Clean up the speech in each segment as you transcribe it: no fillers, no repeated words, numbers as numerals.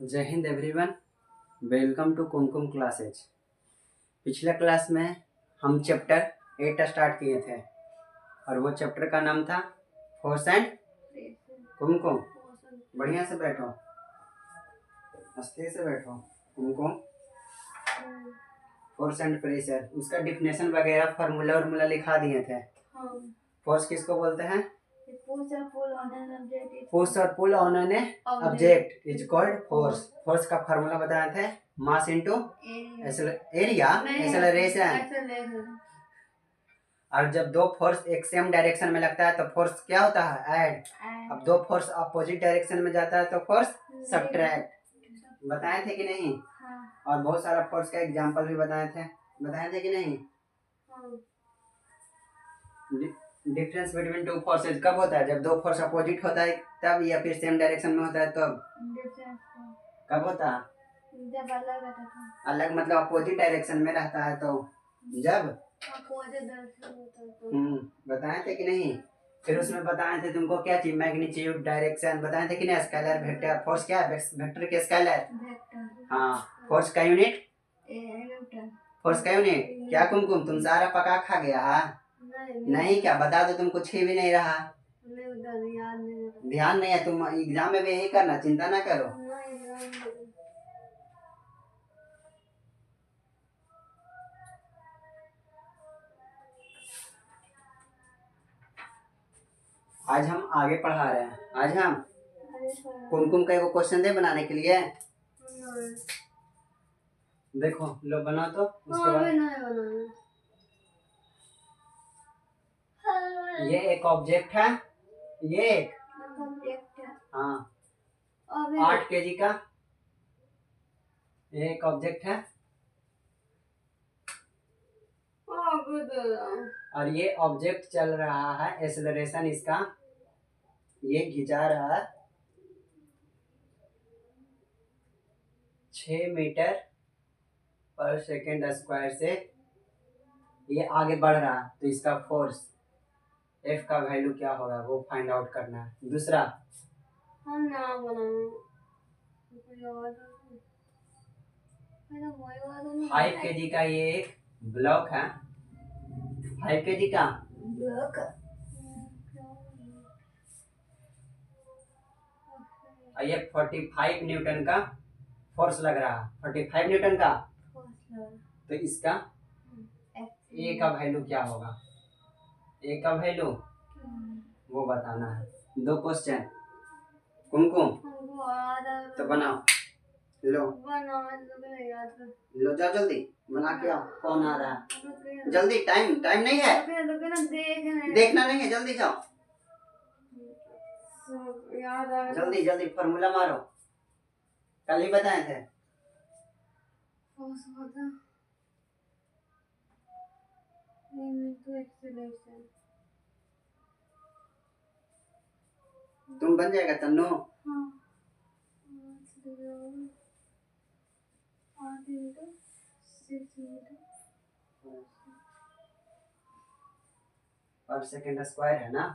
जय हिंद everyone. Welcome to Kumkum classes. पिछले क्लास में हम चैप्टर 8 स्टार्ट किए थे और वो चैप्टर का नाम था फोर्स एंड कुमकुम। बढ़िया से बैठो, अस्थिर से बैठो। कुमकुम फोर्स एंड प्रेशर, उसका डिफिनेशन वगैरह फार्मूला लिखा दिए थे। फोर्स किसको बोलते हैं? फोर्स और pull on an object is called force. Force का फार्मूला बताए थे, मास इनटू एरिया एक्सेलरेशन। और जब दो फोर्स एक सेम डायरेक्शन में लगता है तो फोर्स क्या होता है? ऐड। अब दो फोर्स अपोजिट डायरेक्शन में जाता है तो फोर्स सब्ट्रैक्ट। बताए थे कि नहीं? और बहुत सारा फोर्स का एग्जांपल भी बताए थे कि नहीं? डिफरेंस बिटवीन टू फोर्सेज कब होता है? जब दो फोर्स अपोजिट होता है तब, या फिर सेम डायरेक्शन में होता है तब। कब होता है? जब अलग मतलब अपोजिट डायरेक्शन में रहता है तो। जब बताए थे कि नहीं? फिर उसमें बताए थे तुमको क्या चीज, मैग्नीट्यूड, डायरेक्शन बताए थे कि नहीं? Scalar, vector. फोर्स क्या है? वेक्टर के स्केलर। हाँ, फोर्स का यूनिट क्या? कुमकुम तुम सारा पका खा गया है? नहीं क्या? बता दो, तुम कुछ ही भी नहीं रहा। ध्यान नहीं है? तुम एग्जाम में भी यही करना, चिंता ना करो। आज हम आगे पढ़ा रहे हैं। आज हम कुमकुम का एक क्वेश्चन दे बनाने के लिए। देखो लो बना तो उसके बाद ये एक ऑब्जेक्ट है, ये एक हाँ 8 kg का एक ऑब्जेक्ट है और ये ऑब्जेक्ट चल रहा है, एक्सेलरेशन इसका ये खिंचा रहा है 6 मीटर पर सेकेंड स्क्वायर से। ये आगे बढ़ रहा है तो इसका फोर्स F का वैल्यू क्या होगा वो फाइंड आउट करना है। दूसरा 5 kg का ये एक ब्लॉक है, 5 kg का ब्लॉक। और ये 45 न्यूटन का फोर्स लग रहा है, 45 न्यूटन का। तो इसका ए का वैल्यू क्या होगा? ए का वैल्यू वो बताना है। 2 क्वेश्चन कुमकुम तो बनाओ। लो जाओ जल्दी बना के आओ। कौन आ रहा है? जल्दी, टाइम नहीं है, देखना नहीं है, जल्दी जाओ। जल्दी फॉर्मूला मारो, कल ही बताए थे। तुम बन जाएगा तन्नू। पर सेकेंड स्क्वायर है ना,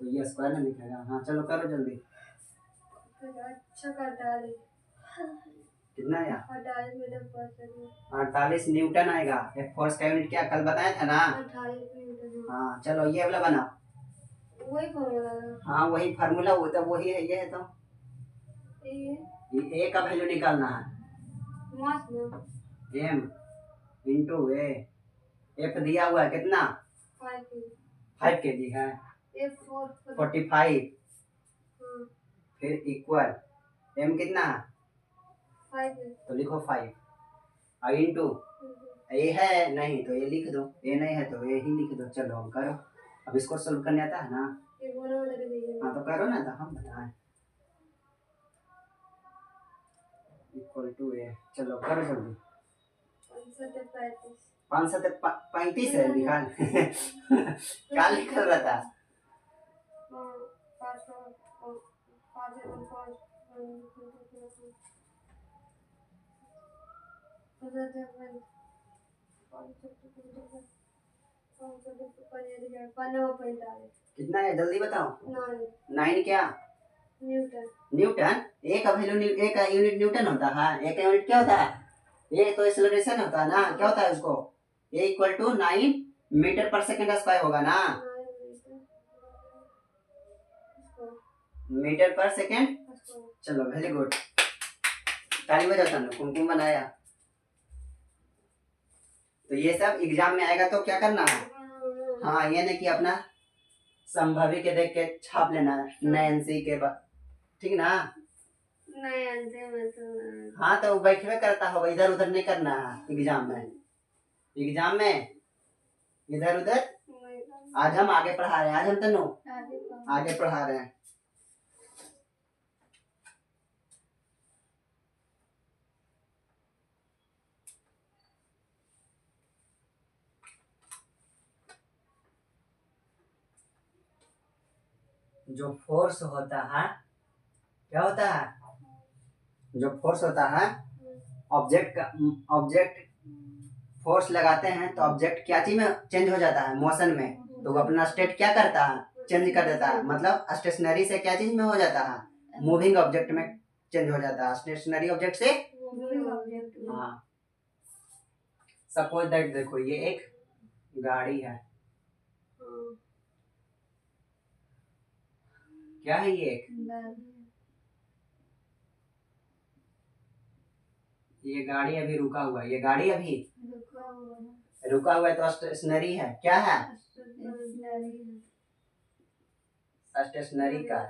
तो ये स्क्वायर में लिखेगा। हाँ चलो करो जल्दी। कितना आया? 48 न्यूटन आएगा। फोर्स का यूनिट क्या कल बताया था ना? हाँ चलो ये वाला बनाओ। हाँ वही फार्मूला, वो तो वही है। ये है तो ए का वैल्यू निकालना है। एम इंटू ए। एफ दिया हुआ है कितना? 5 kg है। 45 फिर इक्वल एम कितना है? 5 तो लिखो 5 और इंटू ए है नहीं तो ये लिख दो, ए नहीं है तो ये ही लिख दो। चलो हम करो, अब इसको सोल्व करने आता है ना? हाँ तो करो ना, तो हम बताएं। इक्वल टू ए, चलो करो जल्दी। 535 है निकाल। क्या लिखल रहा था? कितना है जल्दी बताओ। 9 क्या? न्यूटन। न्यूटन एक का वैल्यू एक का यूनिट न्यूटन होता है। एक का यूनिट क्या होता है? ये तो एक्सेलरेशन होता है ना। क्या होता है उसको? ए इक्वल टू 9 मीटर पर सेकंड स्क्वायर होगा ना। मीटर पर सेकंड। चलो वेरी गुड, ताली बजाओ। कुमकुम बनाया। तो ये सब एग्जाम में आएगा तो क्या करना है? हाँ, ये नहीं कि अपना संभावी के देख के छाप लेना है नैन्सी के बाद, ठीक ना? हाँ तो बैठे करता होगा, इधर उधर नहीं करना है एग्जाम में। एग्जाम में इधर उधर। आज हम आगे पढ़ा रहे हैं, आज हम तनु आगे पढ़ा रहे हैं। जो फोर्स होता है, क्या होता है? जो फोर्स होता है ऑब्जेक्ट का, ऑब्जेक्ट फोर्स लगाते हैं तो ऑब्जेक्ट क्या चीज में चेंज हो जाता है? मोशन में। तो वो अपना स्टेट क्या करता है? चेंज कर देता है। मतलब स्टेशनरी से क्या चीज में हो जाता है? मूविंग ऑब्जेक्ट में चेंज हो जाता है। स्टेशनरी ऑब्जेक्ट से हाँ। सपोज दैट, देखो ये एक गाड़ी है। क्या है ये? ये गाड़ी अभी रुका हुआ है। ये गाड़ी अभी रुका हुआ है तो स्टेशनरी है। क्या है? Stationary car.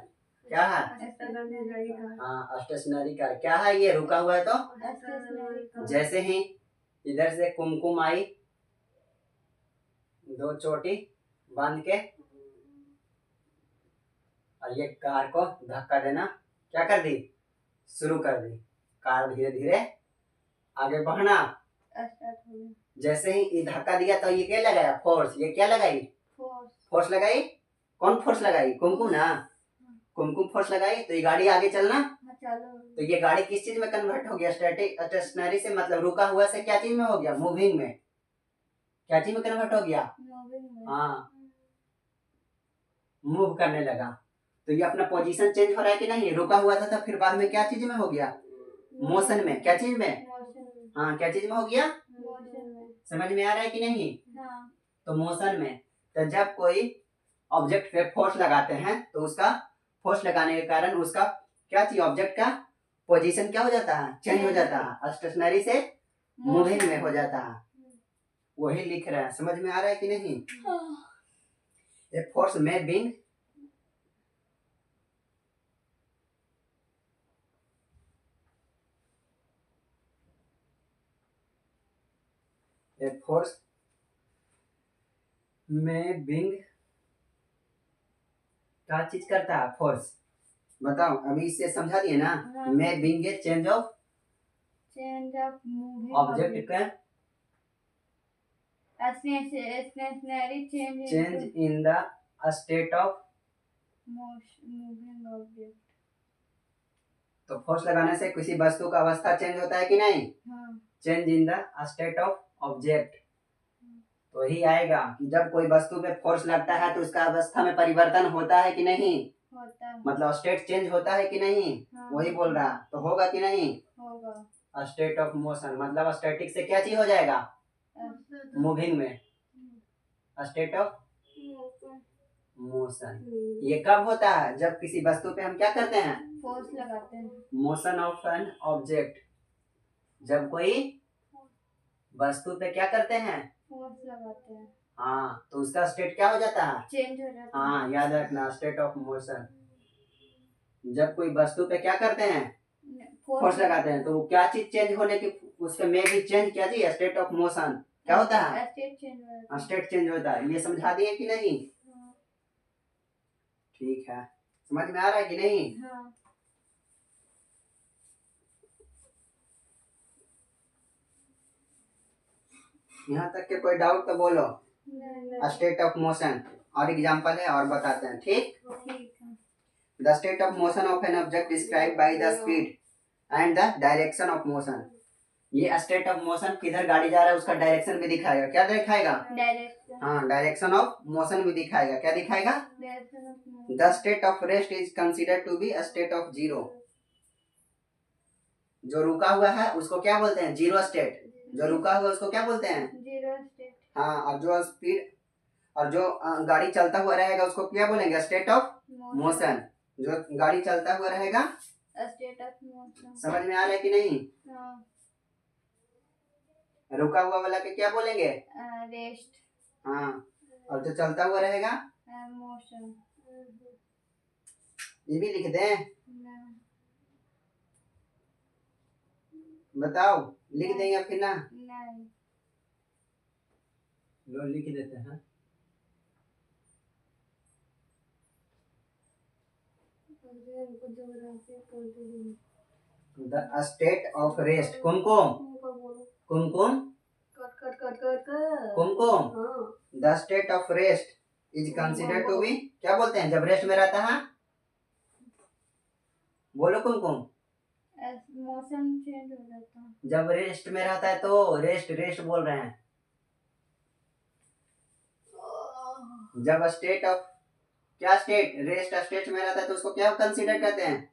क्या है? हाँ, स्टेशनरी कार। क्या है? ये रुका हुआ है तो जैसे ही इधर से कुमकुम आई, दो चोटी बांध के, और ये कार को धक्का देना क्या कर दी? शुरू कर दी। कार धीरे धीरे आगे बढ़ना। जैसे ही धक्का दिया तो ये क्या लगाया? फोर्स। ये क्या लगाई? फोर्स लगाई। कौन फोर्स लगाई? कुमकुम ना। कुमकुम फोर्स लगाई तो ये गाड़ी आगे चलना। तो ये गाड़ी किस चीज में कन्वर्ट हो गया? स्टेशनरी से, मतलब रुका हुआ से क्या चीज में हो गया? मूविंग में। क्या चीज में कन्वर्ट हो गया? हाँ, मूव करने लगा। तो ये अपना पोजीशन चेंज हो रहा है कि नहीं? रुका हुआ था तो फिर बाद में क्या चीज में हो गया? मोशन में। क्या चीज में? हाँ, क्या चीज में हो गया? समझ में आ रहा है कि नहीं? तो मोशन में। तो जब कोई ऑब्जेक्ट पे फोर्स लगाते हैं तो उसका फोर्स लगाने के कारण उसका क्या चीज? ऑब्जेक्ट का पोजीशन क्या हो जाता है? चेंज हो जाता है। स्टेशनरी से मूविंग में हो जाता है। वही लिख रहा है। समझ में आ रहा है कि नहीं? ए फोर्स में बीइंग फोर्स में बीइंग क्या चीज करता है? फोर्स। बताओ, अभी इससे समझा दिए ना? में being a change of object का change in the state of moving object. तो फोर्स लगाने से किसी वस्तु का अवस्था चेंज होता है कि नहीं? Change in the state of object. तो ही आएगा कि जब कोई वस्तु पे फोर्स लगता है तो उसका अवस्था में परिवर्तन होता है कि नहीं? होता है। मतलब स्टेट चेंज होता है कि नहीं? वही बोल रहा। तो होगा कि नहीं? होगा। स्टेट ऑफ मोशन मतलब स्टैटिक से क्या चीज हो जाएगा? मूविंग में। State of motion. ये कब होता है? जब किसी वस्तु पे हम क्या करते हैं? फोर्स लगाते हैं। Motion of an object. जब कोई वस्तु पे क्या करते हैं? फोर्स लगाते हैं। हाँ, तो उसका स्टेट क्या हो जाता है? चेंज हो जाता है। हाँ, याद रखना, स्टेट ऑफ मोशन। जब कोई वस्तु पे क्या करते हैं? फोर्स लगाते हैं तो क्या चीज चेंज होने की? उसके में भी चेंज क्या चीज? State of motion. क्या होता है? स्टेट चेंज होता है। ये समझा दिए कि नहीं? ठीक है, समझ में आ रहा है कि नहीं? हाँ। यहाँ तक के कोई डाउट तो बोलो। स्टेट ऑफ मोशन और एग्जांपल है और बताते हैं। ठीक। The state of motion of an object described by the speed and the direction of motion. ये स्टेट ऑफ मोशन, किधर गाड़ी जा रहा है उसका डायरेक्शन भी दिखाएगा। क्या दिखाएगा? डायरेक्शन। हाँ, डायरेक्शन ऑफ मोशन भी दिखाएगा। क्या दिखाएगा? Direction of motion. The state of rest is considered to be a state of zero. जो रुका हुआ है उसको क्या बोलते हैं? Zero state. जो रुका हुआ है उसको क्या बोलते हैं? Zero state. हाँ, और जो स्पीड और जो गाड़ी चलता हुआ रहेगा उसको क्या बोलेंगे? State of motion. जो गाड़ी चलता हुआ रहेगा स्टेट ऑफ मोशन। समझ में आ रहा है कि नहीं? हाँ। रुका हुआ वाला के क्या बोलेंगे? रेस्ट। हाँ, और जो चलता हुआ रहेगा मोशन। ये भी लिख दें? बताओ, लिख दें या फिर ना? नहीं। लो लिख देते हैं। The state of rest. कुमकुम कुमकुम कुमकुम, the state of rest is considered to be, क्या बोलते हैं जब रेस्ट में रहता है? बोलो कुमकुम। मोशन चेंज हो जाता है जब रेस्ट में रहता है तो रेस्ट रेस्ट बोल रहे हैं। जब स्टेट ऑफ, क्या स्टेट? रेस्ट स्टेट में रहता है तो उसको क्या कंसीडर करते हैं?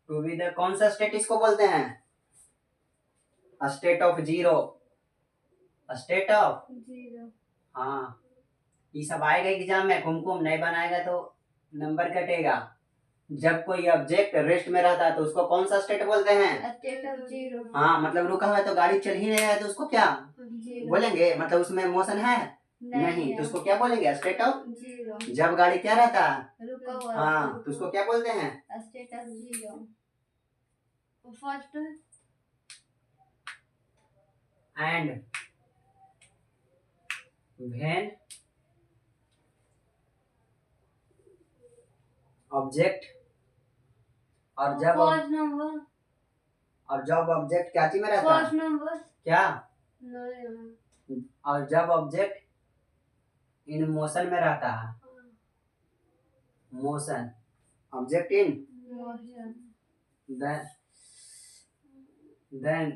टू बी द, कौन सा स्टेट इसको बोलते हैं? State of zero. State of zero. हाँ, ये सब आएगा एग्जाम में। कुमकुम नहीं बनाएगा तो नंबर कटेगा। जब कोई ऑब्जेक्ट रेस्ट में रहता है तो उसको कौन सा स्टेट बोलते हैं? State of zero. हाँ, मतलब रुका हुआ है तो गाड़ी चल ही नहीं रहा है तो उसको क्या बोलेंगे? मतलब उसमें मोशन है नहीं तो उसको क्या बोलेंगे? State of zero. जब गाड़ी क्या रहता है? रुका हुआ। हाँ, तो उसको क्या बोलते हैं? State of zero. First and when object, और जब फर्स्ट नंबर, और जब ऑब्जेक्ट क्या चीज में रहता फर्स्ट है? नंबर क्या? नहीं। और जब ऑब्जेक्ट इन मोशन में रहता है, motion, object in motion, then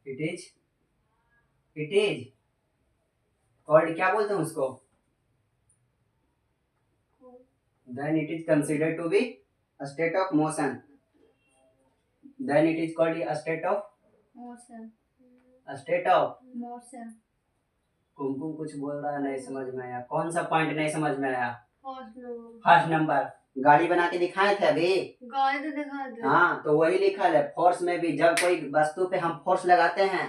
it is called, क्या बोलते हैं उसको? then it is considered to be a state of motion. then it is called a state of motion, motion. Kumkum कुछ बोल रहा है, नहीं समझ में आया। कौन सा पॉइंट नहीं समझ में आया? First number. फर्स्ट नंबर गाड़ी बना के दिखाए थे अभी। गाड़ी तो दिखा दे। हाँ, तो वही लिखा है। फोर्स में भी जब कोई वस्तु पे हम फोर्स लगाते हैं,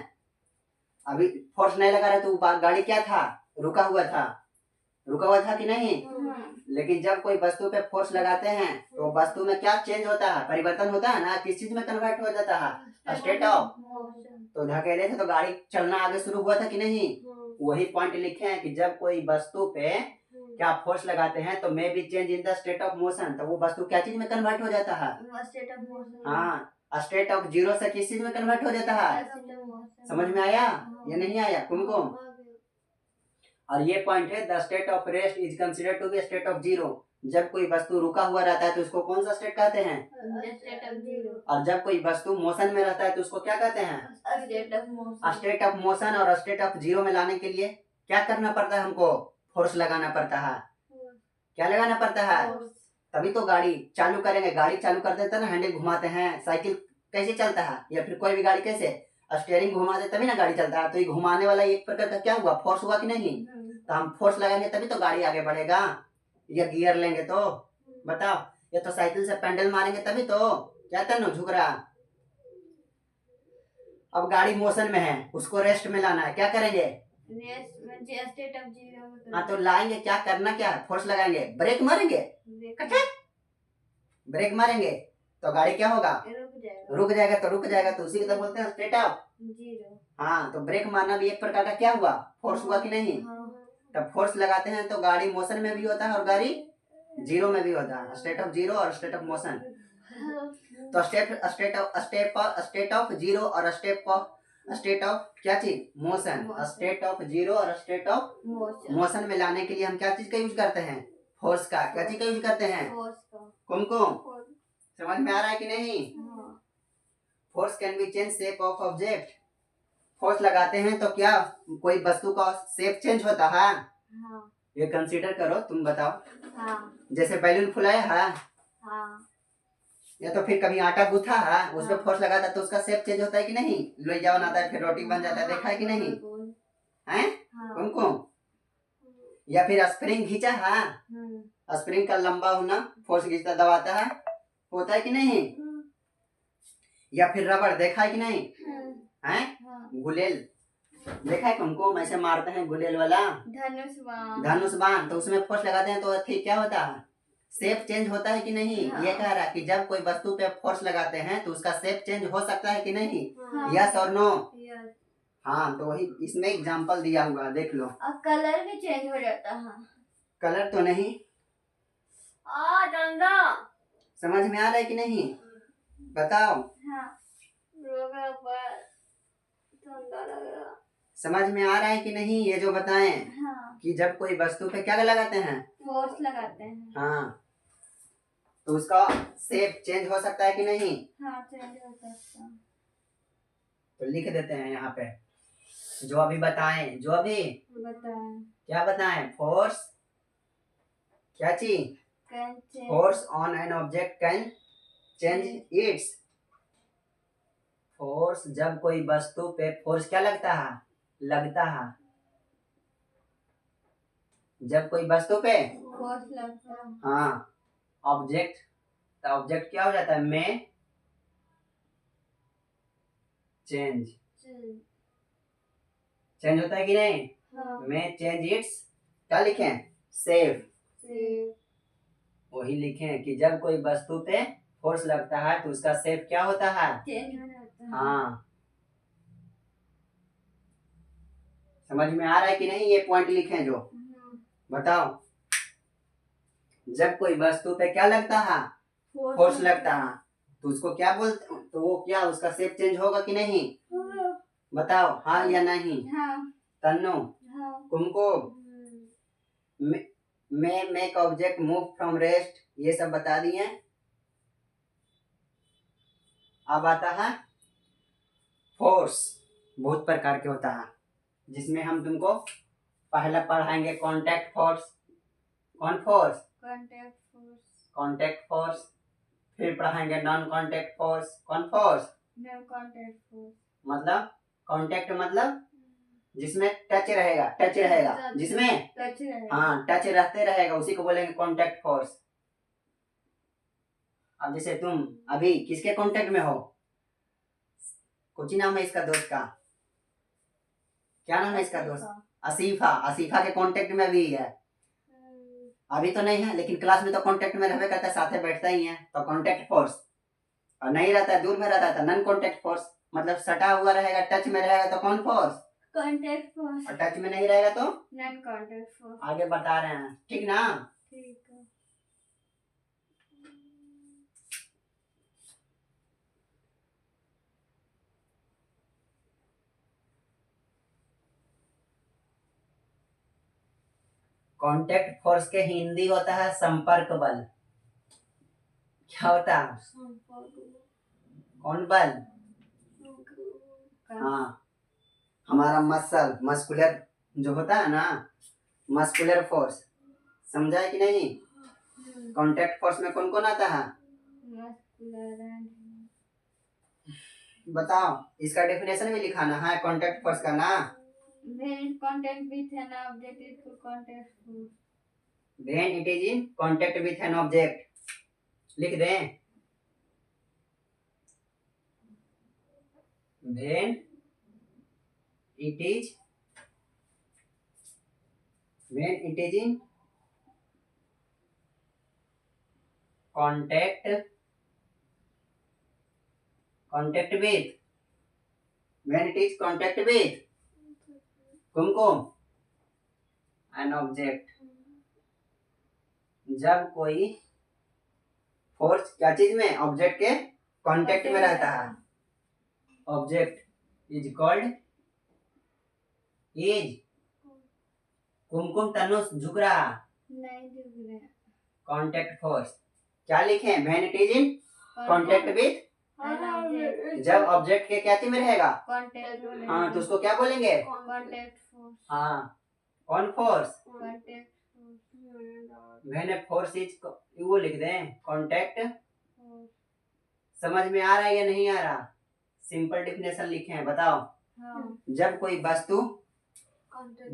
अभी फोर्स नहीं लगा रहे तो गाड़ी क्या था? रुका हुआ था। रुका हुआ था कि नहीं? लेकिन जब कोई वस्तु पे फोर्स लगाते हैं तो वस्तु में क्या चेंज होता है? परिवर्तन होता है ना। किस चीज में कन्वर्ट हो जाता है? State of. तो धकेले थे तो गाड़ी चलना आगे शुरू हुआ था कि नहीं? वही पॉइंट लिखे हैं कि जब कोई वस्तु पे क्या फोर्स लगाते हैं तो may be change in the state of motion, तो वो वस्तु क्या चीज में कन्वर्ट हो जाता है? State of motion. हाँ, स्टेट ऑफ जीरो से किस चीज में कन्वर्ट हो जाता है? समझ में आया या नहीं आया कुमकुम? और ये पॉइंट है, the state of rest is considered to be state of zero. जब कोई वस्तु रुका हुआ रहता है तो उसको कौन सा स्टेट कहते हैं? State of zero. और जब कोई वस्तु मोशन में रहता है तो उसको क्या कहते हैं? State of motion. State of motion और स्टेट ऑफ जीरो में लाने के लिए क्या करना पड़ता है? हमको फोर्स लगाना पड़ता है। क्या लगाना पड़ता है? तभी तो गाड़ी चालू करेंगे। गाड़ी चालू कर देते हैं ना, हैंडल घुमाते हैं। साइकिल कैसे चलता है या फिर कोई भी गाड़ी कैसे? स्टीयरिंग घुमा दे तभी ना गाड़ी चलता है। तो ये घुमाने वाला एक प्रकार का क्या हुआ? फोर्स हुआ कि नहीं? तो हम फोर्स लगाएंगे तभी तो गाड़ी आगे बढ़ेगा। या गियर लेंगे तो बताओ, ये तो साइकिल से पेंडल मारेंगे तभी तो। क्या तेनो झुक रहा? अब गाड़ी मोशन में है, उसको रेस्ट में लाना है। क्या करेंगे? State of zero. हाँ, तो लाएंगे। क्या करना? क्या फोर्स लगाएंगे? ब्रेक मारेंगे। ब्रेक मारेंगे तो गाड़ी क्या होगा? रुक जाएगा। तो रुक जाएगा तो उसी को तो बोलते हैं स्टेट ऑफ जीरो। हाँ, तो ब्रेक मारना भी एक प्रकार का क्या हुआ? फोर्स हुआ कि नहीं? तब फोर्स लगाते हैं तो गाड़ी मोशन में भी होता है और गाड़ी जीरो में भी होता है। स्टेट ऑफ जीरो और स्टेट ऑफ मोशन। तो स्टेट ऑफ जीरो और स्टेट ऑफ क्या चीज? मोशन। स्टेट ऑफ जीरो और स्टेट ऑफ मोशन में लाने के लिए हम क्या चीज का यूज करते हैं? फोर्स का। क्या चीज का यूज करते हैं? कुमकुम समझ में आ रहा है कि नहीं? हाँ। Force can be change shape of object. Force लगाते हैं तो क्या कोई वस्तु का शेप चेंज होता है? हाँ। ये कंसीडर करो, तुम बताओ। हाँ। जैसे बैलून फुलाया है, हाँ। या तो फिर कभी आटा गूथा है, उस पर हाँ। फोर्स लगाता है तो उसका शेप चेंज होता है कि नहीं? लोईया बनाता है फिर रोटी बन जाता है, देखा है कि नहीं? हैं? हाँ। कुमकुम। या फिर स्प्रिंग खींचा है, स्प्रिंग का लंबा होना फोर्स खींचता दबाता है, होता है कि नहीं? या फिर रबड़, देखा है कि नहीं? हैं? गुलेल देखा है तुमको, ऐसे मारते हैं गुलेल वाला धनुष बाण, तो उसमें फोर्स लगाते हैं तो ठीक क्या होता है? शेप चेंज होता है कि नहीं? हाँ। ये कह रहा है कि जब कोई वस्तु पे फोर्स लगाते हैं तो उसका शेप चेंज हो सकता है कि नहीं? हाँ। यस और नो? यस। हाँ, तो वही इसमें एग्जांपल दिया हुआ, देख लो। और कलर भी चेंज हो जाता है। कलर तो नहीं, डंडा समझ में आ रहा है कि नहीं? बताओ। हाँ। रोगा पर ठंडा लग रहा। समझ में आ रहा है कि नहीं ये जो बताएं? हाँ। कि जब कोई वस्तु पे क्या लगाते हैं? फोर्स लगाते हैं। हाँ, तो उसका शेप चेंज हो सकता है कि नहीं? हाँ, चेंज हो सकता है। तो लिख देते हैं यहाँ पे, जो अभी बताएं, जो अभी बताएं। क्या बताएं? फोर्स, क्या चीज? Force on an object can change it's. Force, जब कोई वस्तु पे फोर्स क्या लगता है? लगता है। जब कोई वस्तु पे फोर्स लगता है। हाँ, ऑब्जेक्ट, तो ऑब्जेक्ट क्या हो जाता है? में चेंज, चेंज होता है कि नहीं? हाँ। में चेंज इट्स, क्या लिखें? सेफ। वही लिखें कि जब कोई वस्तु पे फोर्स लगता है तो उसका शेप क्या होता है? चेंज हो जाता है। हाँ, समझ में आ रहा है कि नहीं? ये पॉइंट लिखें जो, बताओ। जब कोई वस्तु पे क्या लगता है? फोर्स लगता है, तो उसको क्या बोलते, तो वो क्या उसका शेप चेंज होगा कि नहीं? बताओ, हाँ या नहीं? हाँ। तन्नो, हाँ। कुमकुम, में make object move from rest, ये सब बता दिए। अब आता है फोर्स, बहुत प्रकार के होता है, जिसमें हम तुमको पहला पढ़ाएंगे कॉन्टैक्ट फोर्स। कौन force? Contact force. Contact force. फिर पढ़ाएंगे नॉन कॉन्टैक्ट फोर्स। कौन फोर्स? Non contact force. मतलब कॉन्टैक्ट मतलब जिसमें टच रहेगा, टच रहेगा, जिसमें टच रहेगा। हाँ, टच रहते रहेगा, उसी को बोलेंगे कॉन्टैक्ट फोर्स। अब जैसे तुम अभी किसके कांटेक्ट में हो? कुछ ही नाम है इसका दोस्त का, क्या नाम है इसका दोस्त? आसिफा। आसिफा के कांटेक्ट में अभी है, अभी तो नहीं है लेकिन क्लास में तो कांटेक्ट में रहता करता है, साथे बैठता ही है, तो कांटेक्ट फोर्स। और नहीं रहता है, दूर में रहता है तो नॉन कांटेक्ट फोर्स, मतलब सटा हुआ रहेगा, टच में रहेगा तो कौन फोर्स? Contact force. और टच में नहीं रहेगा तो नॉन कॉन्टैक्ट फोर्स। आगे बता रहे हैं, ठीक ना? ठीक है। कांटेक्ट फोर्स के हिंदी होता है संपर्क बल। क्या होता है? कौन बल? हाँ, हमारा मसल, मस्कुलर जो होता है ना, मस्कुलर फोर्स, समझा है कि नहीं? कांटेक्ट फोर्स में कौन कौन आता है? बताओ, इसका डेफिनेशन भी लिखाना है कांटेक्ट फोर्स का ना। When in contact with an object is called contact force. When it is in contact with an object, लिख दें। When it is in contact with, when it is contact with Kumkum an object, जब कोई force क्या चीज में? Object के contact में रहता है, ऑब्जेक्ट इज कॉल्ड, इज, कुमकुम तनु झुक रहा, नहीं झुक रहा। कांटेक्ट फोर्स क्या लिखें? When it is in contact with, an object. जब ऑब्जेक्ट के क्या चीज में रहेगा, Contact. हाँ तो उसको क्या बोलेंगे, Contact force. हाँ कौन फोर्स, Contact force. मैंने फोर्स इज वो लिख दें कांटेक्ट, Force. समझ में आ रहा है या नहीं आ रहा, सिंपल डिफिनेशन लिखे हैं बताओ। हाँ. जब कोई वस्तु,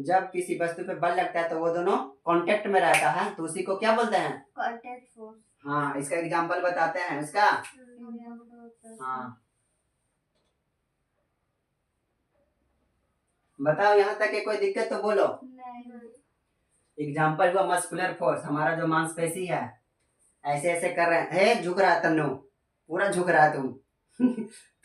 जब किसी वस्तु पे बल लगता है तो वो दोनों कांटेक्ट में रहता है तो उसी को क्या बोलते हैं, Contact force. हाँ इसका एग्जांपल बताते हैं उसका, हाँ बताओ यहाँ तक है, कोई दिक्कत तो बोलो। नहीं. एग्जाम्पल हुआ मस्कुलर फोर्स, हमारा जो मांसपेशी है ऐसे ऐसे कर रहे हैं, झुक रहा है तन्नू, पूरा झुक रहा है तुम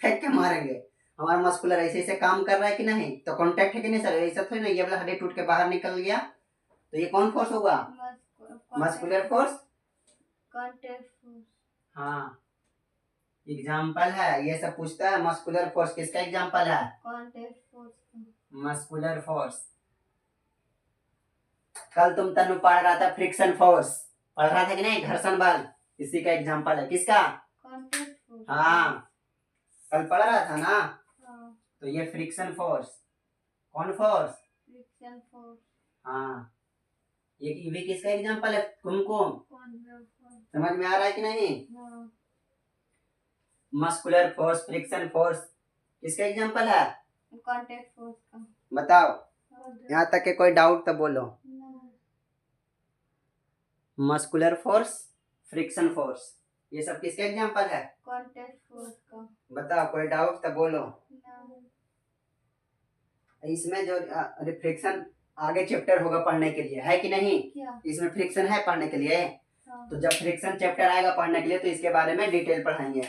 फेंक के मारेंगे, हमारा मस्कुलर ऐसे ऐसे काम कर रहा है कि नहीं, तो कांटेक्ट है कि नहीं सर, ऐसा थोड़ी ना ये वाला हड्डी टूट के बाहर निकल गया तो ये कौन फोर्स होगा, मस्कुलर फोर्स, Contact force. हाँ एग्जाम्पल है, ये सब पूछता है मस्कुलर फोर्स किसका एग्जाम्पल है, Contact force. Muscular force. कल तुम तनु पढ़ रहा था फ्रिक्शन फोर्स, पढ़ रहा था कि नहीं, घर्षण बल, इसी का एग्जाम्पल है, किसका, Contact force. हाँ कल पढ़ रहा था ना, हाँ. तो ये फ्रिक्शन फोर्स, कौन फोर्स, Friction force. हाँ ये भी किसका एग्जाम्पल है, कुमकुम, Contact force. समझ में आ रहा है कि नहीं, हाँ. मस्कुलर फोर्स, फ्रिक्शन फोर्स किसका एग्जाम्पल है, Contact force का. बताओ, Contact. यहाँ तक के कोई डाउट तो बोलो। नहीं. मस्कुलर फोर्स, फ्रिक्शन फोर्स ये सब किसका एग्जाम्पल है, Contact force का. बताओ कोई डाउट तो बोलो। नहीं. इसमें जो फ्रिक्शन आगे चैप्टर होगा पढ़ने के लिए, है कि नहीं, क्या? इसमें फ्रिक्शन है पढ़ने के लिए, हाँ. तो जब फ्रिक्शन चैप्टर आएगा पढ़ने के लिए तो इसके बारे में डिटेल पढ़ाएंगे,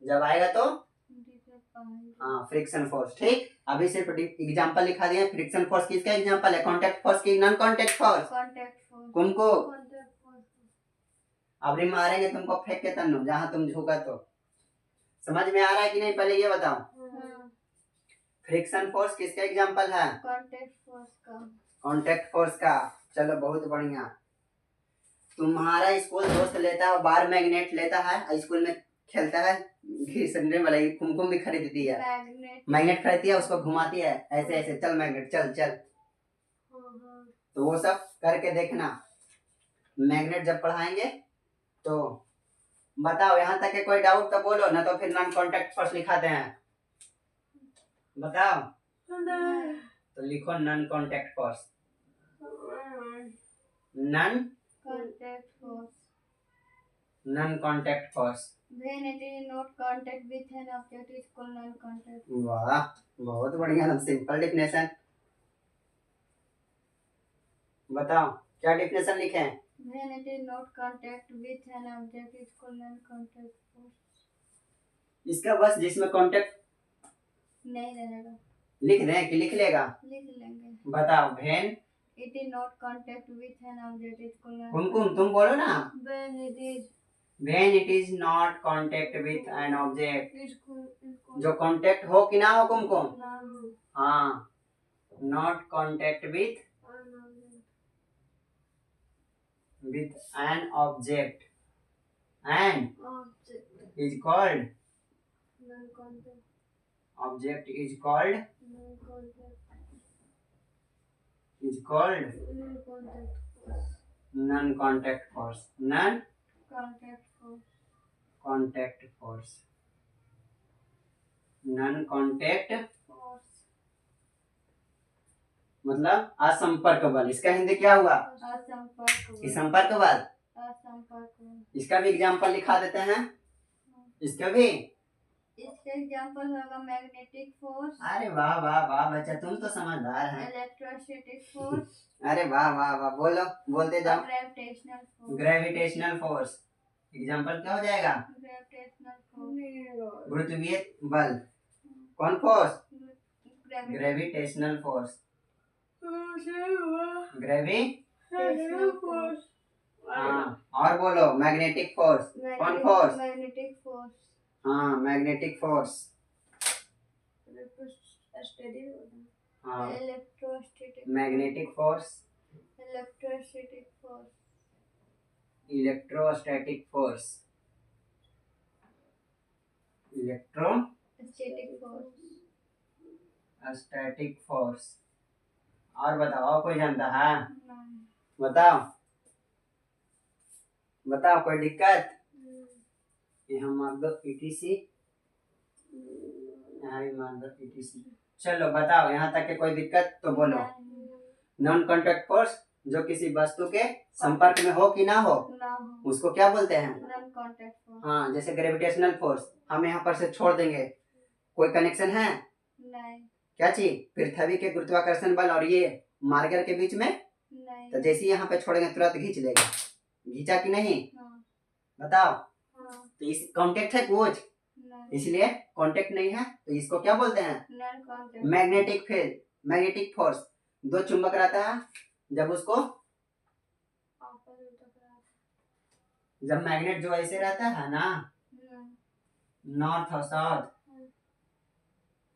जब आएगा तो Detail पाएंगे. हाँ फ्रिक्शन फोर्स, ठीक। अभी सिर्फ एग्जांपल लिखा दिया, फ्रिक्शन फोर्स किसका एग्जांपल है, कांटेक्ट फोर्स की non contact force, Contact force. तुमको Contact force. अभी मारेंगे तुमको फेंक के तन्नू, जहाँ तुम झुका तो, समझ में आ रहा है कि नहीं, पहले ये बताओ। हाँ. फ्रिक्शन फोर्स किसका एग्जांपल है, Contact force का. कांटेक्ट फोर्स का, चलो बहुत बढ़िया। तुम्हारा स्कूल दोस्त लेता है बार मैग्नेट लेता है, स्कूल में खेलता है, घिसने वाला ये कुमकुम भी खरीदती है, Magnet. मैग्नेट खरीदती है, उसको घुमाती है ऐसे ऐसे, चल मैग्नेट चल चल, हाँ. तो वो सब करके देखना, मैग्नेट जब पढ़ाएंगे तो बताओ। यहाँ तक के कोई डाउट तो बोलो, ना तो फिर नॉन कांटेक्ट फोर्स लिखाते हैं, बताओ। तो लिखो non contact force, non Contact force. Non contact force, When it is not contact with an object is called non-contact. वाह बहुत बढ़िया, सिंपल डिफिनेशन। बताओ क्या डिफिनेशन लिखे हैं, When it is not contact with an object is called non-contact force. इसका बस जिसमें कांटेक्ट नहीं रहेगा. लिख दें कि लिख लेगा, लिख लेंगे. बताओ। When, It is not contact with an object is called कुमकुम तुम बोलो ना, When it is when it is not contact with an object, is called जो कांटेक्ट हो कि ना हो कुमकुम, non हाँ not contact with an object and object. is called, Non-contact. object is called Non-contact. Non-contact force. non contact force, non Contact force. contact force, non contact Force. मतलब असंपर्क बल, इसका हिंदी क्या हुआ, असंपर्क बल. संपर्क बल, असंपर्क बल. इसका भी एग्जांपल लिखा देते हैं, इसका भी। इसका एग्जांपल होगा मैग्नेटिक फोर्स. अरे वाह वाह वाह बच्चा, तुम तो समझदार हैं। Electrostatic force. अरे वाह वाह वाह, बोलो बोलते जाओ। Gravitational force. Gravitational force, example क्या हो जाएगा, ग्रेविटेशनल फोर्स. गुरुत्वीय बल, कौन force, gravitational gravitational force, gravitational force. हाँ, और बोलो मैग्नेटिक फोर्स, कौन फोर्स, मैग्नेटिक फोर्स. हाँ मैग्नेटिक फोर्स, हाँ electrostatic. Magnetic force, electrostatic force. Electrostatic force, electrostatic force. और बताओ, और कोई जानता है? नहीं। बताओ बताओ, कोई दिक्कत? यहाँ मार दो ETC, यहाँ भी मार दो ETC। चलो बताओ, यहाँ तक के कोई दिक्कत तो बोलो। नॉन कॉन्टैक्ट फोर्स जो किसी वस्तु के संपर्क में हो कि ना हो, उसको क्या बोलते हैं? Non contact force. हाँ, जैसे ग्रेविटेशनल फोर्स, हम यहाँ पर से छोड़ देंगे, कोई कनेक्शन है? नहीं। क्या चीज? पृथ्वी के गुरुत्वाकर्षण बल और ये मार्गर के बीच में? नहीं। तो जैसे यहाँ पे छोड़ेंगे तुरंत खींच लेगा। खींचा कि नहीं? हाँ। बताओ। हाँ। तो इस कांटेक्ट है कुछ, इसलिए कांटेक्ट नहीं है, तो इसको क्या बोलते हैं? Non contact. Magnetic field, magnetic force. दो चुंबक रहता है, जब उसको, जब मैग्नेट जो ऐसे रहता है ना, नॉर्थ और साउथ,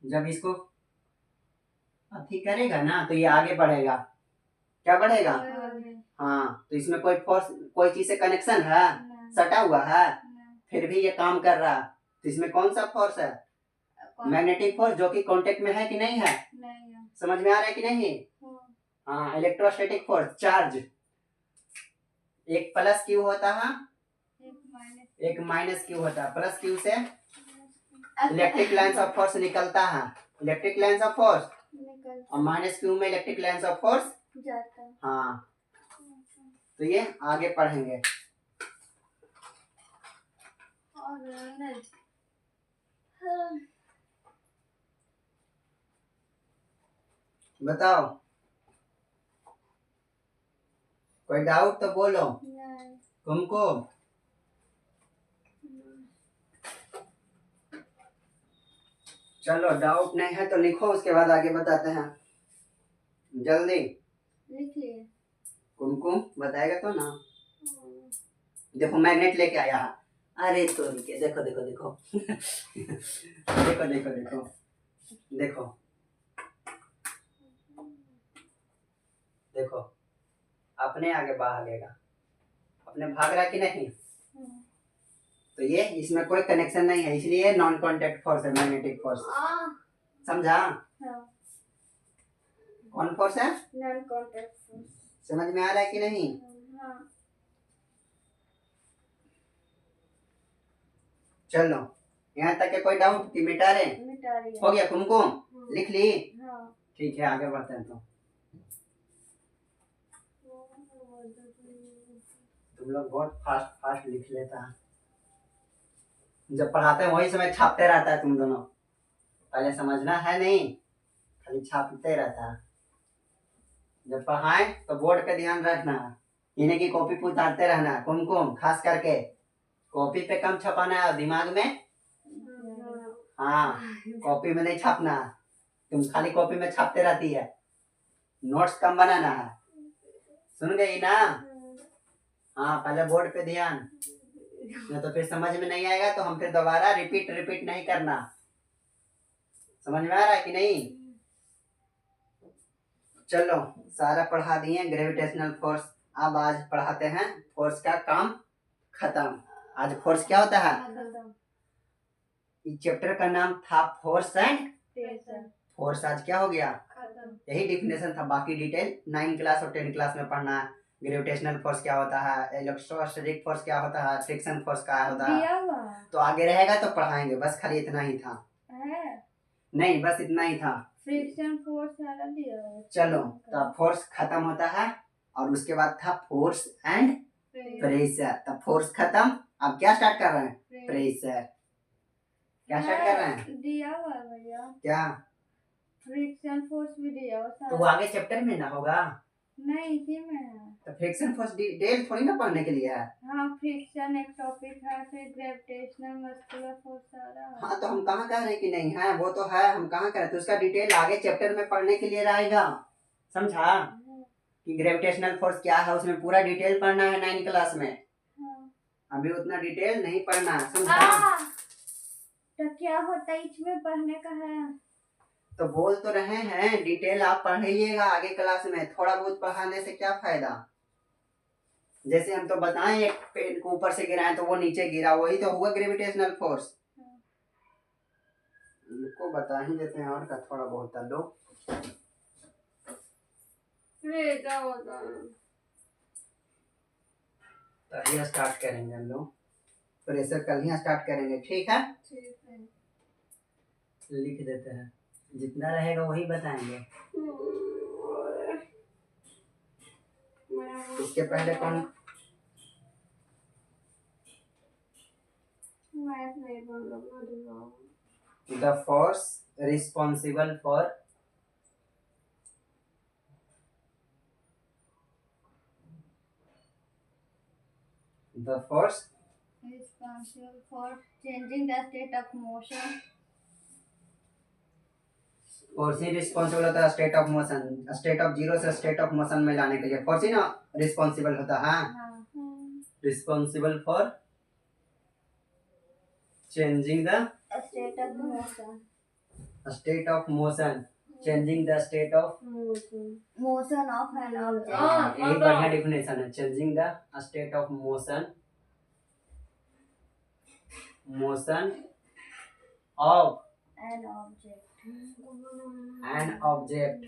जब इसको अथी करेगा ना तो ये आगे बढ़ेगा। क्या बढ़ेगा? हाँ, तो इसमें कोई फोर्स, कोई चीज से कनेक्शन है? सटा हुआ है, फिर भी ये काम कर रहा, तो इसमें कौन सा फोर्स है? मैग्नेटिक फोर्स, जो कि कांटेक्ट में है कि नहीं है? समझ में आ रहा है कि नहीं? हाँ, इलेक्ट्रोस्टैटिक फोर्स, चार्ज, एक प्लस क्यू होता है, एक माइनस क्यू होता है। प्लस क्यू से इलेक्ट्रिक लाइंस ऑफ फोर्स निकलता है, इलेक्ट्रिक लाइंस ऑफ फोर्स, और माइनस क्यू में इलेक्ट्रिक लाइंस ऑफ फोर्स जाता है। हाँ, तो ये आगे पढ़ेंगे। बताओ, कोई डाउट तो बोलो। तुमको चलो, डाउट नहीं है तो लिखो, उसके बाद आगे बताते हैं। जल्दी लिखिए। कुमकुम बताएगा तो ना। देखो मैग्नेट लेके आया। अरे तो देखो देखो देखो देखो देखो देखो देखो देखो, अपने आगे भागेगा, अपने भाग रहा कि नहीं? तो ये इसमें कोई कनेक्शन नहीं है, इसलिए नॉन कॉन्टैक्ट फोर्स है, मैग्नेटिक फोर्स। समझा? कौन फोर्स है? Non contact force. समझ में आ रहा है कि नहीं? चलो, यहाँ तक के कोई डाउट कि मिटा रहे? हो गया कुमकुम? लिख ली? ठीक है, आगे बढ़ते हैं। तो तुम लोग बहुत फास्ट फास्ट लिख लेता है, जब पढ़ाते हैं वही समय छापते रहता है तुम दोनों। पहले समझना है नहीं, खाली छापते रहता है। जब पढ़ाए तो बोर्ड पे ध्यान रखना, इन्हें की कॉपी पे उतारते रहना। कुमकुम खास करके कॉपी पे कम छपाना है, दिमाग में। हाँ, कॉपी में नहीं छापना, तुम खाली कॉपी में छापते रहती है। नोट्स कम बनाना है, सुन गई ना? हाँ, पहले बोर्ड पे ध्यान, नहीं तो फिर समझ में नहीं आएगा, तो हम फिर दोबारा रिपीट नहीं करना। समझ में आ रहा है कि नहीं? चलो, सारा पढ़ा दिए ग्रेविटेशनल फोर्स। अब आज पढ़ाते हैं फोर्स का काम खत्म। आज फोर्स क्या होता है? इस चैप्टर का नाम था फोर्स एंड प्रेशर। फोर्स आज क्या हो गया? यही डिफिनेशन था, बाकी डिटेल 9 क्लास और 10 क्लास में पढ़ना है। ग्रेविटेशनल फोर्स क्या होता है, इलेक्ट्रोस्टैटिक फोर्स क्या होता है, फ्रिक्शन फोर्स क्या होता है, तो आगे रहेगा तो पढ़ाएंगे। बस खाली इतना ही था। नहीं, बस इतना ही था। फ्रिक्शन फोर्स वाला दिया है। चलो, तब फोर्स खत्म होता है, और उसके बाद था फोर्स एंड प्रेशर। तब फोर्स खत्म, अब क्या स्टार्ट कर रहे हैं? प्रेशर। क्या स्टार्ट कर रहे हैं? दिया हुआ भैया। क्या? फ्रिक्शन फोर्स भी दिया हुआ। तो वो आगे चैप्टर में ना होगा? नहीं, इसी में है। तो फ्रिक्शन फोर्स डिटेल थोड़ी ना पढ़ने के लिए है। हाँ, फ्रिक्शन एक टॉपिक है, फिर ग्रेविटेशनल मस्कुलर फोर्स सारा। हाँ, तो हम कहाँ कह रहे हैं कि नहीं है, वो तो है, हम कहाँ कह रहे हैं, तो उसका डिटेल आगे चैप्टर में पढ़ने के लिए रहेगा। समझा कि ग्रेविटेशनल फोर्स क्या है, उसमें पूरा डिटेल पढ़ना है 9 क्लास में। अभी उतना डिटेल नहीं पढ़ना, समझा? तो क्या होता है इसमें पढ़ने का है? तो बोल तो रहे हैं डिटेल आप पढ़िएगा आगे क्लास में, थोड़ा बहुत पढ़ाने से क्या फायदा। जैसे हम तो बताएं, एक पेन को ऊपर से गिराएं तो वो नीचे गिरा, वही तो हुआ ग्रेविटेशनल फोर्स। उनको बता ही देते हैं और का थोड़ा बहुत लो। क्या होता है? तभी स्टार्ट करेंगे हम लोग। प्रेशर कल ही स्टार्ट करेंगे, ठीक है? ठीक है। लिख देते हैं, जितना रहेगा वही बताएंगे। इसके पहले कौन? The force responsible for responsible for changing the state of motion. Force he responsible होता है state of motion, state of zero से स्टेट ऑफ मोशन में लाने के लिए फोर्स ही ना रिस्पॉन्सिबल होता है। Responsible for changing the state of motion. State of motion, changing the state of Motion of an object. यही बढ़िया डेफिनेशन है। Changing the state of motion, motion of An object. an object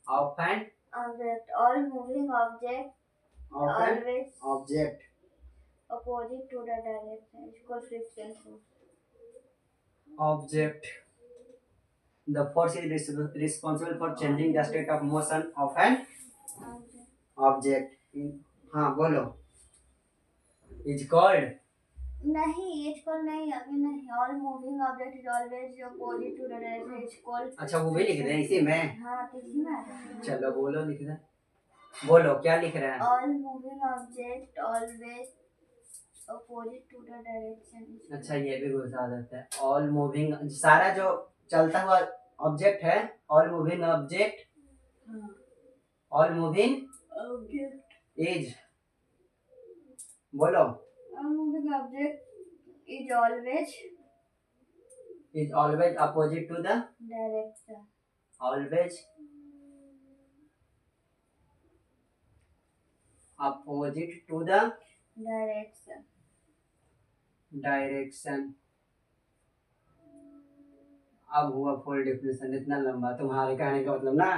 of an Object. All moving object of an always object opposite to the direction is called friction force. object. The force is responsible for changing the state of motion of an object. हाँ बोलो। is called नहीं, is called नहीं, अभी नहीं। All moving object is always opposite to the direction is called. अच्छा वो भी लिख दें इसी में? हाँ, इसी में आता है। चलो बोलो, लिख दें। बोलो क्या लिख रहे हैं? All moving object always opposite to the direction. अच्छा ये भी घुसा देता है। ऑल मूविंग, सारा जो चलता हुआ ऑब्जेक्ट है, all moving object, all moving object is, बोलो। All moving object is always opposite to the direction. always opposite to the direction। अब हुआ फुल डेफिनेशन, इतना लंबा तुम्हारे कहने का मतलब ना।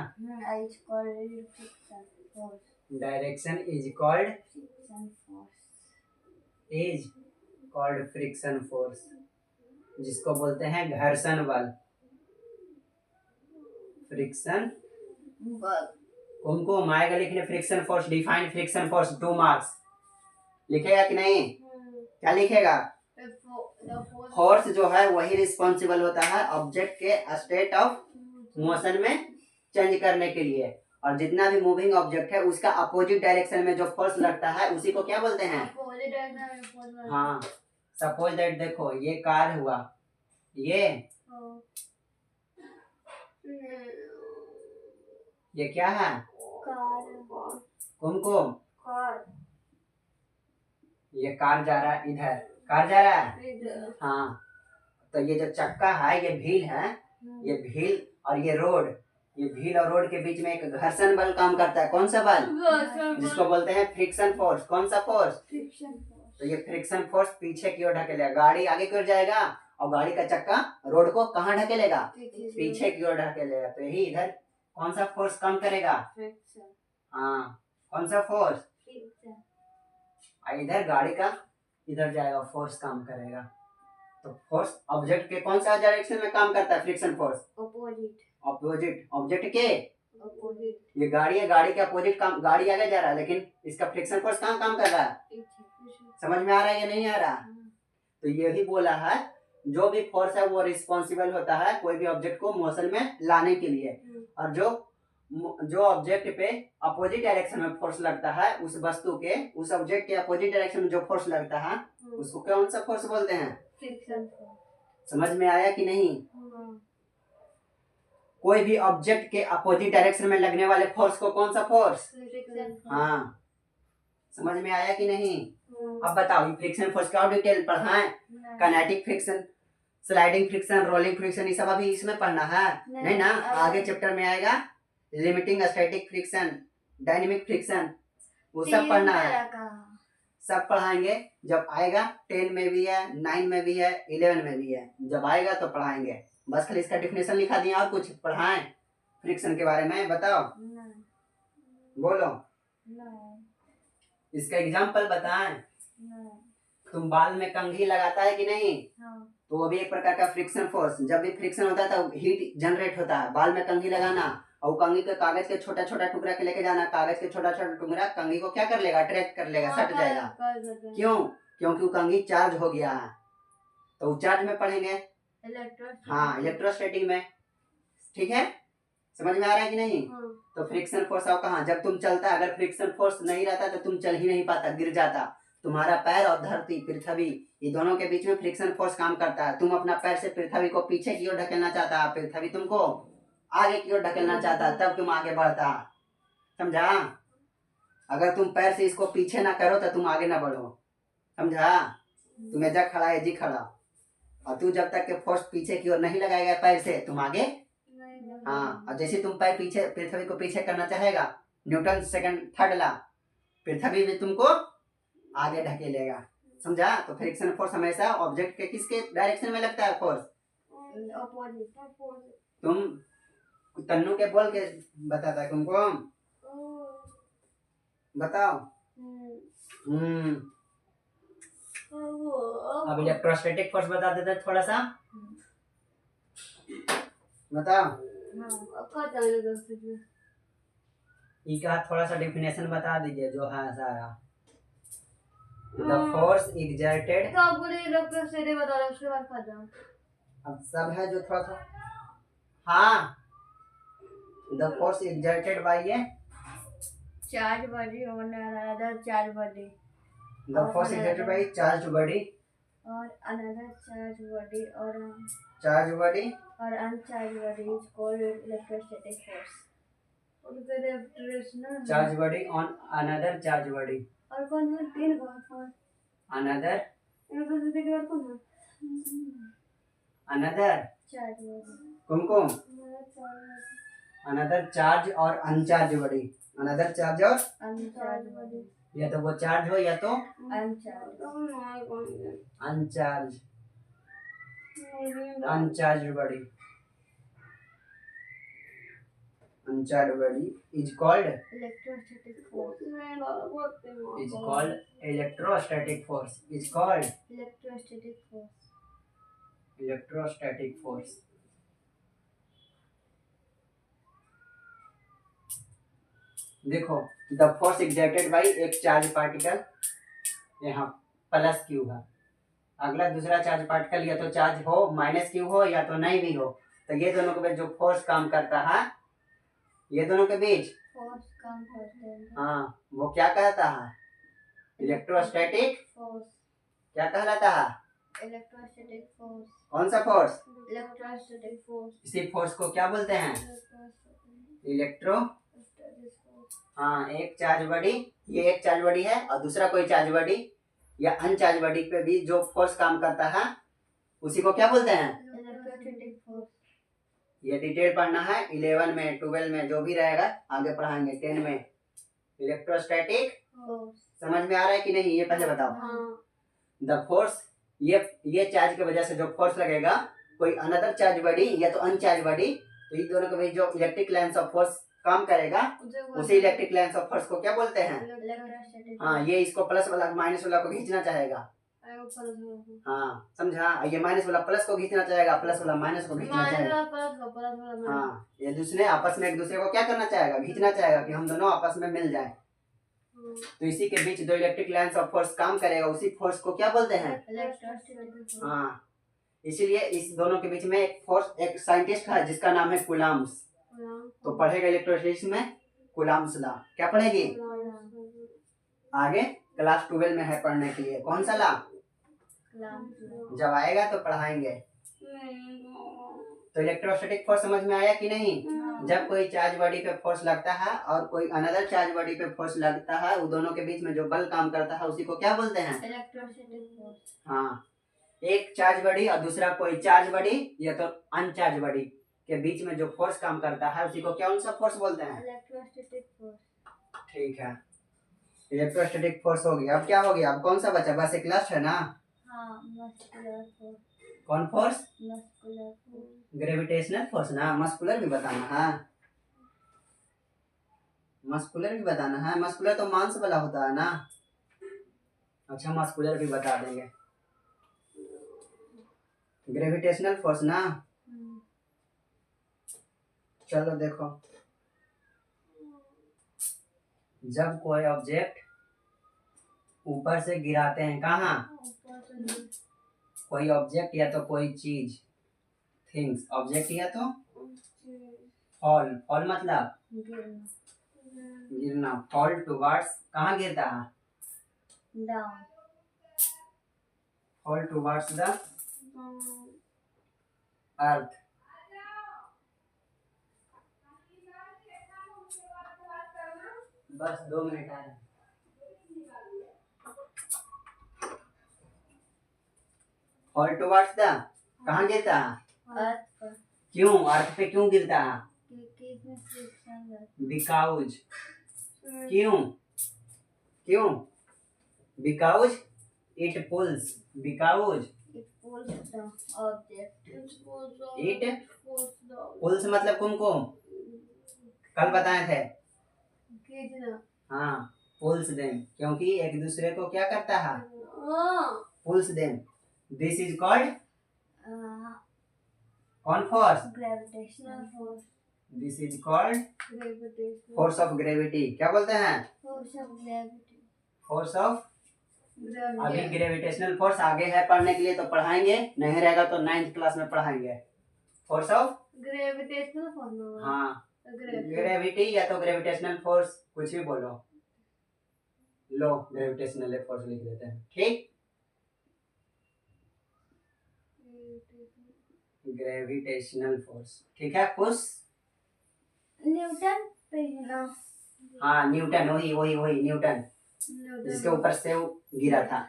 Is called friction force. Direction is called friction force. Is called friction force, जिसको बोलते हैं घर्षण बल। फ्रिक्शन बल। कुमकुम आएगा लिखने friction force, define friction force 2 marks. लिखेगा कि नहीं? क्या लिखेगा? फोर्स जो है वही रिस्पॉन्सिबल होता है ऑब्जेक्ट के स्टेट ऑफ मोशन में चेंज करने के लिए, और जितना भी मूविंग ऑब्जेक्ट है उसका अपोजिट डायरेक्शन में जो फोर्स लगता है उसी को क्या बोलते हैं? हाँ, सपोज दैट देखो ये कार हुआ, ये क्या है? कुमकुम, ये कार जा रहा है इधर, कार जा रहा है। हाँ, तो ये जो चक्का है ये व्हील है, ये व्हील और ये रोड, ये व्हील और रोड के बीच में एक घर्षण बल काम करता है। कौन सा बल? जिसको बोलते हैं फ्रिक्शन फोर्स। कौन सा फोर्स? Friction force. तो ये फ्रिक्शन फोर्स पीछे की ओर ढकेलेगा, गाड़ी आगे की ओर जाएगा और गाड़ी का चक्का रोड को कहाँ ढकेलेगा? पीछे की ओर ढकेलेगा। तो यही इधर कौन सा फोर्स काम करेगा? हाँ, कौन सा फोर्स? इधर गाड़ी का इधर जाएगा, फोर्स काम करेगा। तो फोर्स ऑब्जेक्ट के कौन सा डायरेक्शन में काम करता है? फ्रिक्शन फोर्स अपोजिट ऑब्जेक्ट के अपोजिट। ये गाड़ी है, गाड़ी के अपोजिट काम, गाड़ी आगे जा रहा है लेकिन इसका फ्रिक्शन फोर्स कहाँ काम कर रहा है? समझ में आ रहा है या नहीं आ रहा? तो यही बोला है, जो भी फोर्स है वो रिस्पॉन्सिबल होता है कोई भी ऑब्जेक्ट को मोशन में लाने के लिए, और जो ऑब्जेक्ट पे अपोजिट डायरेक्शन में फोर्स लगता है, उस वस्तु के, उस ऑब्जेक्ट के अपोजिट डायरेक्शन में जो फोर्स लगता है उसको कौन सा फोर्स बोलते हैं? Friction force. समझ में आया कि नहीं? कोई भी ऑब्जेक्ट के अपोजिट डायरेक्शन में लगने वाले फोर्स को कौन सा फोर्स? हाँ, समझ में आया कि नहीं? अब बताओ ये फ्रिक्शन फोर्स का और डिटेल पढ़ना है? Kinetic friction, sliding friction, rolling friction, ये सब अभी इसमें पढ़ना है नहीं ना? आगे चैप्टर में आएगा limiting static friction, dynamic friction, वो सब पढ़ना है। सब पढ़ाएंगे जब आएगा। 10 में भी है, 9 में भी है, 11 में भी है। जब आएगा तो पढ़ाएंगे। बस खाली इसका डिफिनेशन लिखा दिया। और कुछ पढ़ाएं फ्रिक्शन के बारे में? बताओ, बोलो। इसका एग्जाम्पल बताएं। तुम बाल में कंघी लगाता है कि नहीं? तो वो भी एक प्रकार का फ्रिक्शन फोर्स। जब भी फ्रिक्शन होता है तो हीट जनरेट होता है। बाल में कंघी लगाना और कंघी के कागज के छोटा छोटा टुकड़ा के लेके जाना। कागज के छोटा छोटा टुकड़ा कंघी को क्या कर लेगा? अट्रैक्ट कर लेगा, सट जाएगा। क्यों? क्योंकि वो कंघी चार्ज हो गया है। तो चार्ज में पढ़ेंगे। हाँ, इलेक्ट्रोस्टैटिक में। ठीक है, समझ में आ रहा है कि नहीं? तो फ्रिक्शन फोर्स आओ कहाँ? जब तुम चलता, अगर फ्रिक्शन फोर्स नहीं रहता तो तुम चल ही नहीं पाता, गिर जाता। तुम्हारा पैर और धरती, पृथ्वी, ये दोनों के बीच में फ्रिक्शन फोर्स काम करता है। तुम अपना पैर से पृथ्वी को पीछे की ओर ढकेलना चाहता है, पृथ्वी तुमको आगे की ओर ढकेलना चाहता है, तब तुम आगे बढ़ता। समझा? अगर तुम पैर से इसको पीछे ना करो तो तुम आगे ना बढ़ो। समझा? तुम एजा खड़ा है, जी खड़ा, और तू जब तक के फोर्स पीछे की ओर नहीं लगाएगा पैर से, तुम आगे। हाँ, और जैसे तुम पैर पीछे, पृथ्वी को पीछे करना चाहेगा, न्यूटन सेकंड थर्ड ला, पृथ्वी भी तुमको आगे ढकेलेगा। समझा? तो फ्रिक्शन फोर्स हमेशा ऑब्जेक्ट के किसके डायरेक्शन में लगता है? फोर्स। तुम तन्नू के बोल के बताता है तुमको। बताओ। अब इलेक्ट्रोस्टैटिक फोर्स बता देते थोड़ा सा। बताओ। इसका थोड़ा सा डिफिनेशन बता दीजिए जो है सारा। The force exerted। तो आप बोले इलेक्ट्रोस्टैटिक बता रहे, उसके बाद खत्म। अब सब है जो थोड़ा सा। हाँ, the force exerted by a charged body on another charged body। the force exerted by charged body और another charged body और charged body और uncharged body is called electrostatic force। और फिर electric charged body on another charged body। और कौन है? तीन कौन? another इलेक्ट्रोस्टैटिक और कौन है? another charged body। कुमकुम, another charge और uncharged body। another charge और uncharged body। या तो वो चार्ज हो या तो uncharged। अनचार्ज। uncharged body। uncharged body is called electrostatic force। is called electrostatic force। is called electrostatic force। electrostatic force। देखो, the force exerted by एक चार्ज पार्टिकल, यहाँ प्लस क्यू है। अगला दूसरा चार्ज पार्टिकल या तो चार्ज हो, माइनस क्यू हो, या तो नहीं भी हो। तो ये दोनों के बीच जो फोर्स काम करता है, ये दोनों के बीच फोर्स काम करते हैं। हाँ, वो क्या कहता है? Electrostatic force. क्या कहलाता है? Electrostatic force. कौन सा फोर्स? Electrostatic force. इसी फोर्स को क्या बोलते हैं? इलेक्ट्रो। हाँ, एक चार्ज बॉडी, ये एक चार्ज बॉडी है और दूसरा कोई चार्ज बॉडी या अनचार्ज बॉडी पे भी जो फोर्स काम करता है उसी को क्या बोलते हैं? Electrostatic force. ये डिटेल पढ़ना है 11 में, 12 में, जो भी रहेगा आगे पढ़ाएंगे। 10 में इलेक्ट्रोस्टैटिक फोर्स। समझ में आ रहा है कि नहीं? ये पहले बताओ। द फोर्स, ये चार्ज की वजह से जो फोर्स लगेगा, कोई अनदर चार्ज बॉडी या तो अनचार्ज बॉडी, तो इन दोनों के बीच जो इलेक्ट्रिक लाइंस ऑफ फोर्स काम करेगा उसी इलेक्ट्रिक लाइंस ऑफ फोर्स को क्या बोलते हैं? हाँ, ये इसको प्लस वाला माइनस वाला को खींचना चाहेगा। हाँ, समझा? ये माइनस वाला प्लस को खींचना चाहेगा, प्लस वाला माइनस को खींचना चाहेगा। हाँ, ये दूसरे आपस में एक दूसरे को क्या करना चाहेगा? खींचना चाहेगा कि हम दोनों आपस में मिल जाए। तो इसी के बीच दो इलेक्ट्रिक लाइंस ऑफ फोर्स काम करेगा, उसी फोर्स को क्या बोलते हैं? हाँ, इसीलिए इस दोनों के बीच में एक फोर्स, एक साइंटिस्ट है जिसका नाम है कूलम्ब्स। तो पढ़ेगा इलेक्ट्रोस्टैटिक्स में कूलम्ब्स लॉ। क्या पढ़ेगी? आगे क्लास 12 में है पढ़ने के लिए। कौन सा लॉ? जब आएगा तो पढ़ाएंगे। तो इलेक्ट्रोस्टैटिक फोर्स समझ में आया कि नहीं? जब कोई चार्ज बॉडी पे फोर्स लगता है और कोई अनदर चार्ज बॉडी पे फोर्स लगता है, वो दोनों के बीच में जो बल काम करता है उसी को क्या बोलते हैं? Electrostatic force. हाँ, एक चार्ज बॉडी और दूसरा कोई चार्ज बॉडी या तो अनचार्ज बॉडी के बीच में जो फोर्स काम करता है उसी को क्या, कौन सा फोर्स बोलते हैं? Electrostatic force. ठीक है, इलेक्ट्रोस्टैटिक फोर्स हो गया। अब क्या हो गया? अब कौन सा बचा? बस एक लास्ट है ना। हाँ, मस्कुलर फोर्स। कौन force? Muscular force. Gravitational force ना। मस्कुलर भी बताना है, मस्कुलर भी बताना है। मस्कुलर तो मांस वाला होता है ना। अच्छा, मस्कुलर भी बता देंगे। ग्रेविटेशनल फोर्स ना। चलो देखो, जब कोई ऑब्जेक्ट ऊपर से गिराते हैं, कहाँ? कोई ऑब्जेक्ट या तो कोई चीज, थिंग्स, ऑब्जेक्ट या तो फॉल। फॉल मतलब गिरना। फॉल टुवर्ड्स, कहाँ गिरता है? Down. Fall towards the earth. बस 2 मिनट आ रहे। फॉल टुवर्ड्स द, कहाँ गिरता है? अर्थ पर। क्यों अर्थ पे क्यों गिरता है? क्योंकि इसमें फ्रिक्शन रहता बिकॉज, क्यों? क्यों? बिकॉज इट पुल्स, बिकॉज है। It pulls the object. It pools मतलब तुमको कल बताए थे। खींचना। हाँ, पुल्स देम, क्योंकि एक दूसरे को क्या करता है? Pulls them. This is called कौन force? Gravitational force. This is called gravitational force of gravity. क्या बोलते हैं? Force of gravity. Force of. अभी ग्रेविटेशनल फोर्स आगे है पढ़ने के लिए, तो पढ़ाएंगे, नहीं रहेगा तो 9th क्लास में पढ़ाएंगे। Force of gravitational force. हाँ, ग्रेविटी या तो ग्रेविटेशनल फोर्स, कुछ भी बोलो। लो, ग्रेविटेशनल फोर्स लिख देते हैं, ठीक। ग्रेविटेशनल फोर्स, ठीक है। पुश, न्यूटन पे है ना। हाँ न्यूटन, वही वही वही न्यूटन, जिसके ऊपर से वो गिरा था।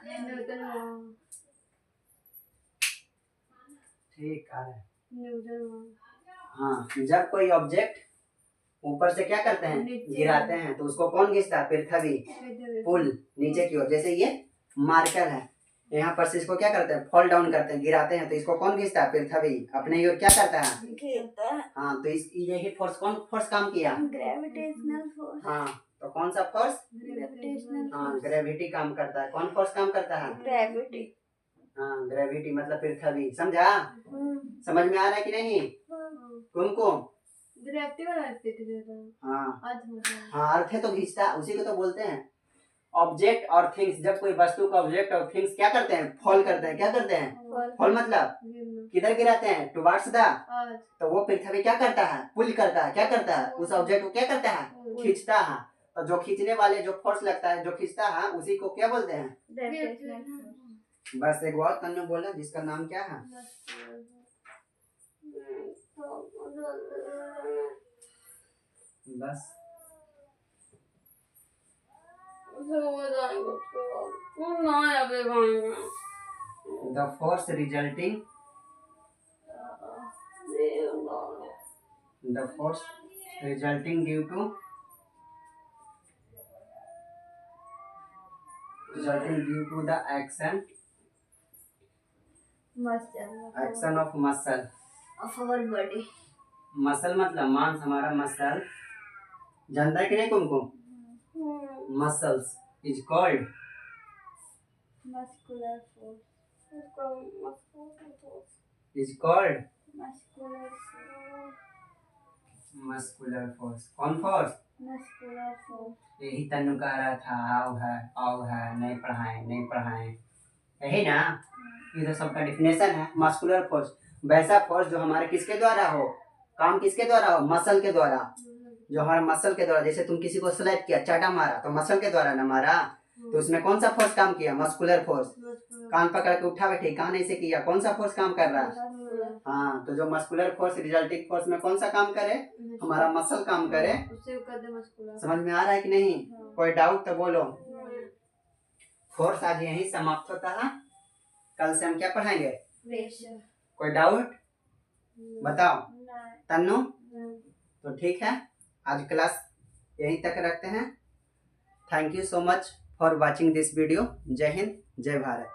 ठीक है। हाँ, जब कोई ऑब्जेक्ट ऊपर से क्या करते हैं? गिराते हैं, तो उसको कौन खींचता है? पृथ्वी। पुल, नीचे की ओर। जैसे ये मार्कर है, यहाँ पर से इसको क्या करते हैं? फॉल डाउन करते हैं, गिराते हैं, तो इसको कौन खींचता है? पृथ्वी अपने ओर क्या करता है? हाँ, तो इस यही फोर्स, कौन फोर्स काम किया? Gravitational force. हाँ, तो कौन सा फोर्स? ग्रेविटेशनल। हाँ, ग्रेविटी काम करता है। कौन फोर्स काम करता है? ग्रेविटी। हाँ, ग्रेविटी मतलब पृथ्वी। समझा? समझ में आ रहा है कि नहीं तुमको? ग्रेविटी वाला अर्थ। हाँ हाँ, अर्थ है तो खींचता, उसी को तो बोलते हैं ऑब्जेक्ट और थिंग्स। जब कोई वस्तु का ऑब्जेक्ट और थिंग्स क्या करते हैं? फॉल करते हैं। क्या करते हैं? फॉल मतलब किधर गिराते हैं? Towards the. तो वो पृथ्वी क्या करता है? पुल करता है। क्या करता है? उस ऑब्जेक्ट को क्या करता है? खींचता है। तो जो खींचने वाले, जो फोर्स लगता है, जो खींचता है, उसी को क्या बोलते हैं? बस एक बहुत तन्नू बोला, जिसका नाम क्या है? बस the force resulting, the force resulting due to the action of muscle of our body. Muscle मतलब मांस, हमारा मसल। जानता है कि नहीं तुमको? Muscles is called muscular force. Is called muscular force. Muscular force. कौन फोर्स? muscular force. यही तन्नू कह रहा था, आओ है, नहीं पढ़ाएं, यही ना। ये तो सबका डिफिनेशन है। मस्कुलर फोर्स वैसा फोर्स जो हमारे किसके द्वारा हो? काम किसके द्वारा हो? मसल के द्वारा। जो हमारे मसल के द्वारा, जैसे तुम किसी को स्लैप किया, चाटा मारा, तो मसल के द्वारा ना मारा, तो उसमें कौन सा फोर्स काम किया? Muscular force. कान पकड़ के उठा बैठे, कान ऐसे किया, कौन सा फोर्स काम कर रहा है? हाँ, तो जो मस्कुलर फोर्स रिजल्टिंग फोर्स में कौन सा काम करे? हमारा मसल काम करे। समझ में आ रहा है कि नहीं? कोई डाउट तो बोलो। फोर्स आज यही समाप्त होता है। कल से हम क्या पढ़ाएंगे? प्रेशर। कोई डाउट बताओ तन्नू? तो ठीक है, आज क्लास यहीं तक रखते हैं। Thank you so much for watching this video. जय हिंद, जय भारत।